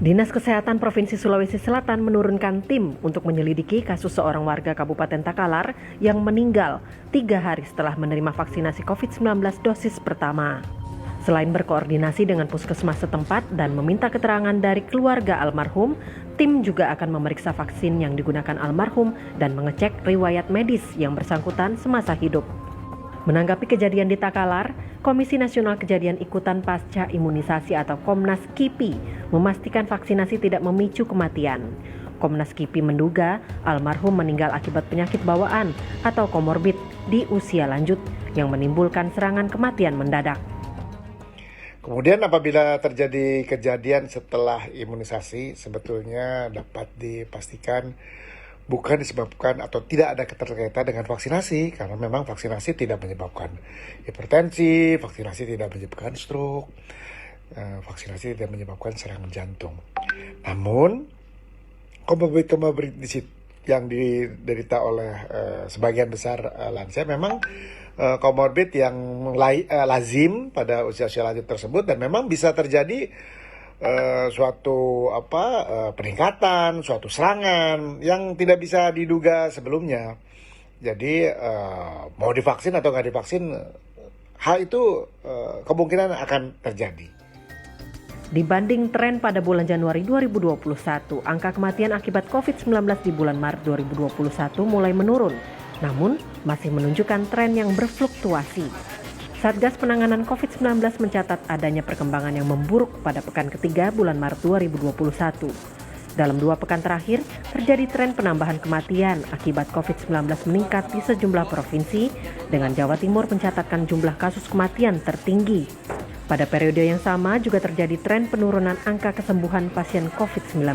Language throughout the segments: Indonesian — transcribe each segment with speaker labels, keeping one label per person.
Speaker 1: Dinas Kesehatan Provinsi Sulawesi Selatan menurunkan tim untuk menyelidiki kasus seorang warga Kabupaten Takalar yang meninggal 3 hari setelah menerima vaksinasi COVID-19 dosis pertama. Selain berkoordinasi dengan puskesmas setempat dan meminta keterangan dari keluarga almarhum, tim juga akan memeriksa vaksin yang digunakan almarhum dan mengecek riwayat medis yang bersangkutan semasa hidup. Menanggapi kejadian di Takalar, Komisi Nasional Kejadian Ikutan Pasca Imunisasi atau Komnas KIPI memastikan vaksinasi tidak memicu kematian. Komnas KIPI menduga almarhum meninggal akibat penyakit bawaan atau komorbid di usia lanjut yang menimbulkan serangan kematian mendadak.
Speaker 2: Kemudian apabila terjadi kejadian setelah imunisasi, sebetulnya dapat dipastikan bukan disebabkan atau tidak ada keterkaitan dengan vaksinasi, karena memang vaksinasi tidak menyebabkan hipertensi, vaksinasi tidak menyebabkan stroke, vaksinasi tidak menyebabkan serangan jantung. Namun, komorbid yang diderita oleh sebagian besar lansia memang komorbid yang lazim pada usia-usia lanjut tersebut, dan memang bisa terjadi suatu peningkatan, suatu serangan yang tidak bisa diduga sebelumnya. Jadi mau divaksin atau nggak divaksin, hal itu kemungkinan akan terjadi.
Speaker 1: Dibanding tren pada bulan Januari 2021, angka kematian akibat COVID-19 di bulan Maret 2021 mulai menurun, namun masih menunjukkan tren yang berfluktuasi. Satgas Penanganan COVID-19 mencatat adanya perkembangan yang memburuk pada pekan ketiga bulan Maret 2021. Dalam 2 pekan terakhir, terjadi tren penambahan kematian akibat COVID-19 meningkat di sejumlah provinsi, dengan Jawa Timur mencatatkan jumlah kasus kematian tertinggi. Pada periode yang sama juga terjadi tren penurunan angka kesembuhan pasien COVID-19.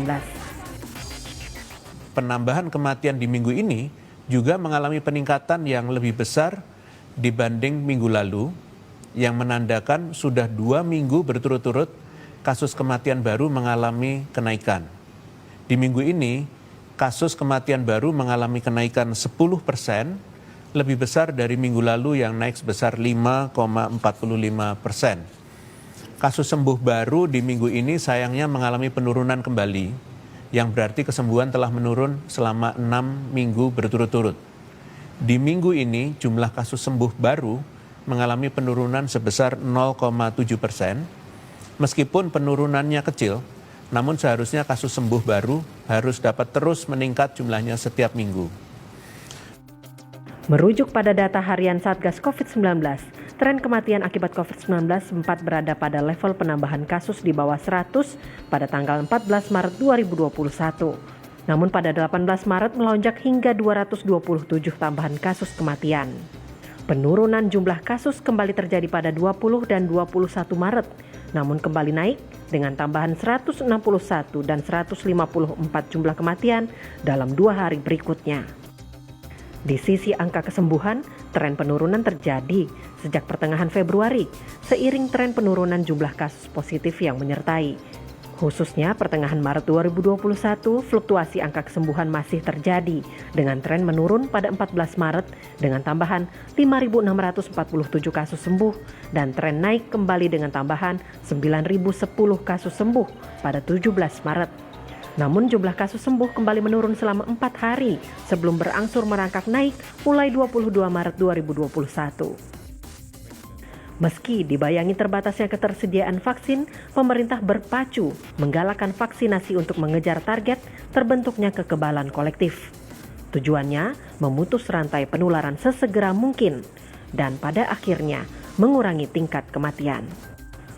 Speaker 3: Penambahan kematian di minggu ini juga mengalami peningkatan yang lebih besar dibanding minggu lalu, yang menandakan sudah 2 minggu berturut-turut kasus kematian baru mengalami kenaikan. Di minggu ini, kasus kematian baru mengalami kenaikan 10%, lebih besar dari minggu lalu yang naik sebesar 5,45%. Kasus sembuh baru di minggu ini sayangnya mengalami penurunan kembali, yang berarti kesembuhan telah menurun selama 6 minggu berturut-turut. Di minggu ini, jumlah kasus sembuh baru mengalami penurunan sebesar 0,7%. Meskipun penurunannya kecil, namun seharusnya kasus sembuh baru harus dapat terus meningkat jumlahnya setiap minggu.
Speaker 1: Merujuk pada data harian Satgas COVID-19, tren kematian akibat COVID-19 sempat berada pada level penambahan kasus di bawah 100 pada tanggal 14 Maret 2021. Namun pada 18 Maret melonjak hingga 227 tambahan kasus kematian. Penurunan jumlah kasus kembali terjadi pada 20 dan 21 Maret, namun kembali naik dengan tambahan 161 dan 154 jumlah kematian dalam 2 hari berikutnya. Di sisi angka kesembuhan, tren penurunan terjadi sejak pertengahan Februari, seiring tren penurunan jumlah kasus positif yang menyertai. Khususnya pertengahan Maret 2021, fluktuasi angka kesembuhan masih terjadi dengan tren menurun pada 14 Maret dengan tambahan 5.647 kasus sembuh dan tren naik kembali dengan tambahan 9.010 kasus sembuh pada 17 Maret. Namun jumlah kasus sembuh kembali menurun selama 4 hari sebelum berangsur merangkak naik mulai 22 Maret 2021. Meski dibayangi terbatasnya ketersediaan vaksin, pemerintah berpacu menggalakkan vaksinasi untuk mengejar target terbentuknya kekebalan kolektif. Tujuannya memutus rantai penularan sesegera mungkin dan pada akhirnya mengurangi tingkat kematian.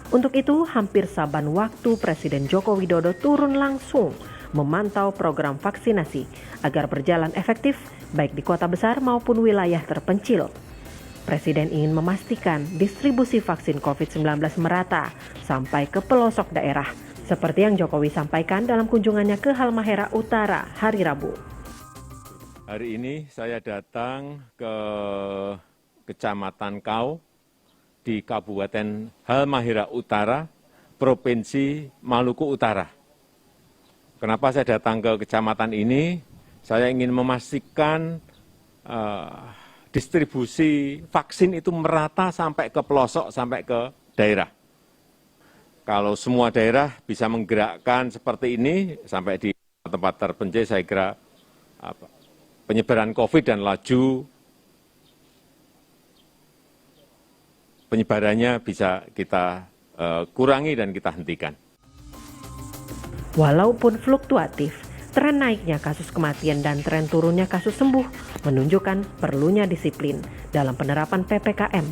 Speaker 1: Untuk itu, hampir saban waktu Presiden Joko Widodo turun langsung memantau program vaksinasi agar berjalan efektif baik di kota besar maupun wilayah terpencil. Presiden ingin memastikan distribusi vaksin COVID-19 merata sampai ke pelosok daerah, seperti yang Jokowi sampaikan dalam kunjungannya ke Halmahera Utara hari Rabu.
Speaker 4: Hari ini saya datang ke Kecamatan Kau di Kabupaten Halmahera Utara, Provinsi Maluku Utara. Kenapa saya datang ke kecamatan ini? Saya ingin memastikan distribusi vaksin itu merata sampai ke pelosok, sampai ke daerah. Kalau semua daerah bisa menggerakkan seperti ini sampai di tempat terpencil, saya kira penyebaran COVID dan laju penyebarannya bisa kita kurangi dan kita hentikan.
Speaker 1: Walaupun fluktuatif, tren naiknya kasus kematian dan tren turunnya kasus sembuh menunjukkan perlunya disiplin dalam penerapan PPKM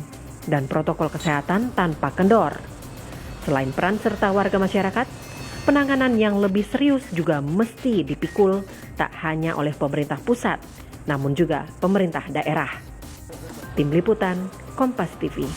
Speaker 1: dan protokol kesehatan tanpa kendor. Selain peran serta warga masyarakat, penanganan yang lebih serius juga mesti dipikul tak hanya oleh pemerintah pusat, namun juga pemerintah daerah. Tim Liputan, Kompas TV.